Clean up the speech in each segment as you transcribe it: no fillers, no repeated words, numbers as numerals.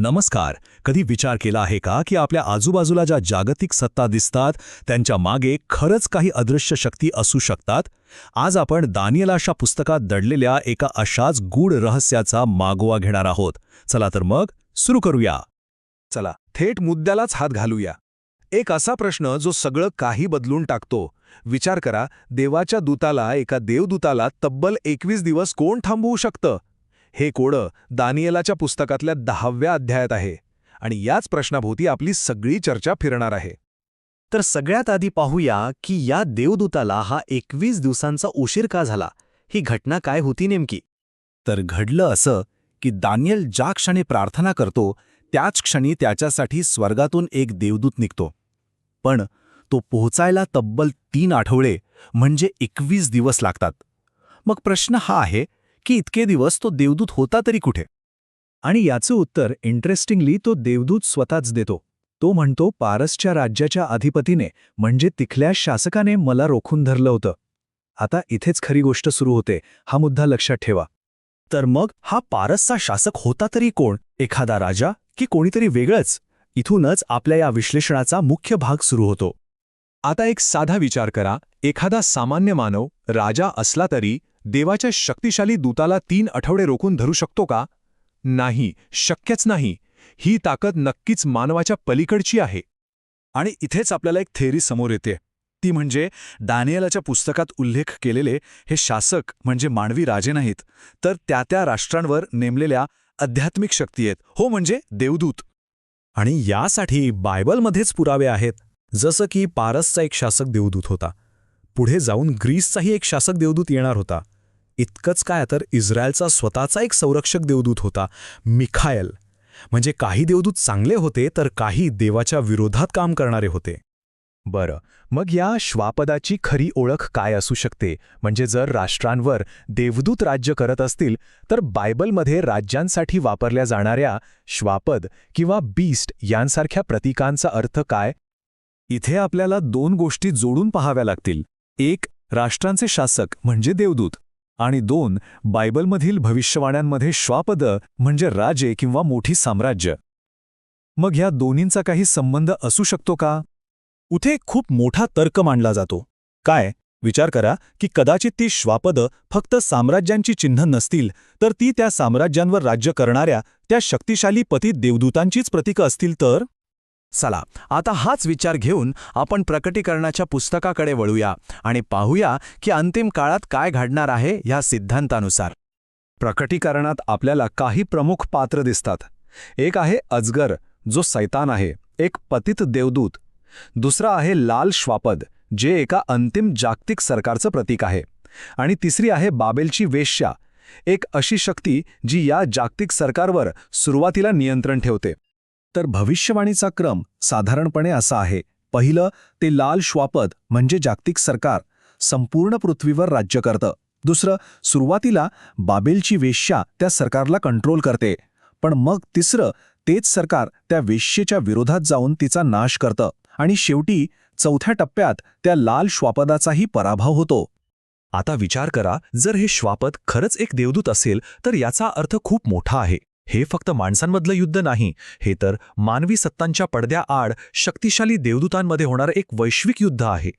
नमस्कार. कधी विचार केला आहे का की आपल्या आजूबाजूला ज्या जागतिक सत्ता दिसतात त्यांच्या मागे खरंच काही अदृश्य शक्ती असू शकतात? आज आपण दानिएलाच्या पुस्तकात दडलेल्या एका अशाच गूढ रहस्याचा मागोवा घेणार आहोत. चला तर मग सुरू करूया. चला थेट मुद्द्यालाच हात घालूया. एक असा प्रश्न जो सगळं काही बदलून टाकतो. विचार करा, देवाच्या दूताला, एका देवदूताला तब्बल 21 दिवस कोण थांबवू शकतं? हे कोडं दानिएलाच्या पुस्तकातल्या 10व्या अध्यायात आहे आणि याच प्रश्नाभोवती आपली सगळी चर्चा फिरणार आहे. तर सगळ्यात आधी पाहूया की या देवदूताला हा 21 दिवसांचा उशीर का झाला. ही घटना काय होती नेमकी? तर घडलं असं की दानिएल ज्या क्षणी प्रार्थना करतो त्याच क्षणी त्याच्यासाठी स्वर्गातून एक देवदूत निघतो. पण तो पोहोचायला तब्बल 3 आठवडे म्हणजे 21 दिवस लागतात. मग प्रश्न हा आहे की इतके दिवस तो देवदूत होता तरी कुठे? आणि याचं उत्तर इंटरेस्टिंगली तो देवदूत स्वतःच देतो. तो म्हणतो, पारसच्या राज्याच्या अधिपतीने म्हणजे तिथल्या शासकाने मला रोखून धरलं होतं. आता इथेच खरी गोष्ट सुरू होते. हा मुद्दा लक्षात ठेवा. तर मग हा पारसचा शासक होता तरी कोण? एखादा राजा की कोणीतरी वेगळंच? इथूनच आपल्या या विश्लेषणाचा मुख्य भाग सुरू होतो. आता एक साधा विचार करा. एखादा सामान्य मानव राजा असला तरी देवाच्या शक्तिशाली दूताला 3 आठवडे रोखून धरू शकतो का? नाही, शक्यच नाही. ही ताकद नक्कीच मानवाच्या पलीकडची आहे. आणि इथेच आपल्याला एक थेअरी समोर येते. ती म्हणजे दानिएलाच्या पुस्तकात उल्लेख केलेले हे शासक म्हणजे मानवी राजे नाहीत, तर त्या राष्ट्रांवर नेमलेल्या आध्यात्मिक शक्ती आहेत. हो, म्हणजे देवदूत. आणि यासाठी बायबलमध्येच पुरावे आहेत. जसं की पारसचा एक शासक देवदूत होता. पुढे जाऊन ग्रीसचाही एक शासक देवदूत येणार होता. इतकंच काय, तर इस्रायलचा स्वतःचा एक संरक्षक देवदूत होता, मिखाएल. म्हणजे काही देवदूत चांगले होते तर काही देवाच्या विरोधात काम करणारे होते. बरं, मग या श्वापदाची खरी ओळख काय असू शकते? म्हणजे जर राष्ट्रांवर देवदूत राज्य करत असतील तर बायबलमध्ये राज्यांसाठी वापरल्या जाणाऱ्या श्वापद किंवा बीस्ट यांसारख्या प्रतीकांचा अर्थ काय? इथे आपल्याला 2 गोष्टी जोडून पाहाव्या लागतील. 1 राष्ट्रांचे शासक म्हणजे देवदूत, आणि 2 बायबलमधील भविष्यवाण्यांमध्ये श्वापद म्हणजे राजे किंवा मोठी साम्राज्य. मग ह्या दोन्हींचा काही संबंध असू शकतो का? उथे खूप मोठा तर्क मांडला जातो. काय? विचार करा की कदाचित ती श्वापद फक्त साम्राज्यांची चिन्ह नसतील, तर ती त्या साम्राज्यांवर राज्य करणाऱ्या त्या शक्तिशाली पतित देवदूतांचीच प्रतीकं असतील तर? चला आता हाच विचार घेऊन आपण प्रकटीकरणाच्या पुस्तकाकडे वळूया आणि पाहूया की अंतिम काळात काय घडणार आहे ह्या सिद्धांतानुसार. प्रकटीकरणात आपल्याला काही प्रमुख पात्र दिसतात. एक आहे अजगर, जो सैतान आहे, एक पतित देवदूत. दुसरा आहे लाल श्वापद, जे एका अंतिम जागतिक सरकारचं प्रतीक आहे. आणि तिसरी आहे बाबेलची वेश्या, एक अशी शक्ती जी या जागतिक सरकारवर सुरुवातीला नियंत्रण ठेवते. तर भविष्यवाणीचा क्रम साधारणपणे असा आहे. पहिलं ते लाल श्वापद म्हणजे जागतिक सरकार संपूर्ण पृथ्वीवर राज्य करतं. दुसरं, सुरुवातीला बाबेलची वेश्या त्या सरकारला कंट्रोल करते. पण मग तिसरं, तेच सरकार त्या वेश्येच्या विरोधात जाऊन तिचा नाश करतं. आणि शेवटी चौथ्या टप्प्यात त्या लाल श्वापदाचाही पराभव होतो. आता विचार करा, जर हे श्वापद खरंच एक देवदूत असेल तर याचा अर्थ खूप मोठा आहे. हे फक्त माणसांमधलं युद्ध नाही, हे तर मानवी सत्तांच्या पडद्याआड शक्तिशाली देवदूतांमध्ये होणारं एक वैश्विक युद्ध आहे.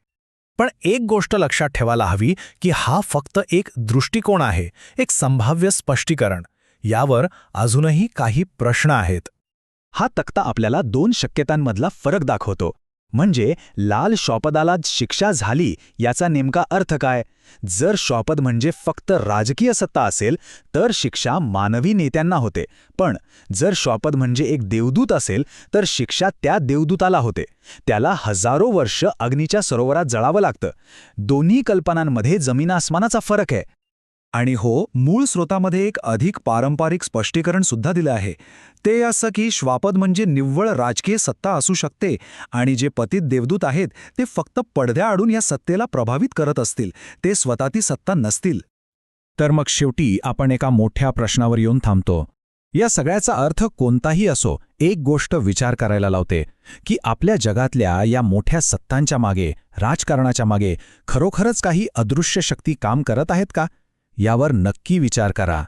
पण एक गोष्ट लक्षात ठेवायला हवी की हा फक्त एक दृष्टिकोन आहे, एक संभाव्य स्पष्टीकरण. यावर अजूनही काही प्रश्न आहेत. हा तक्ता आपल्याला 2 शक्यतांमधला फरक दाखवतो. म्हणजे लाल श्वापदाला शिक्षा झाली याचा नेमका अर्थ काय? जर श्वापद म्हणजे फक्त राजकीय सत्ता असेल तर शिक्षा मानवी नेत्यांना होते. पण जर श्वापद म्हणजे एक देवदूत असेल तर शिक्षा त्या देवदूताला होते. त्याला हजारो वर्ष अग्नीच्या सरोवरात जळावं लागतं. दोन्ही कल्पनांमध्ये जमीन आसमानाचा फरक आहे. आणि हो, मूळ स्रोतामध्ये एक अधिक पारंपरिक स्पष्टीकरण सुद्धा दिलं आहे. ते असं की श्वापद म्हणजे निव्वळ राजकीय सत्ता असू शकते आणि जे पतित देवदूत आहेत ते फक्त पडद्याआडून या सत्तेला प्रभावित करत असतील, ते स्वतः ती सत्ता नसतील. तर मग शेवटी आपण एका मोठ्या प्रश्नावर येऊन थांबतो. या सगळ्याचा अर्थ कोणताही असो, एक गोष्ट विचार करायला लावते की आपल्या जगातल्या या मोठ्या सत्तांच्या मागे, राजकारणाच्या मागे खरोखरच काही अदृश्य शक्ती काम करत आहेत का? यावर नक्की विचार करा.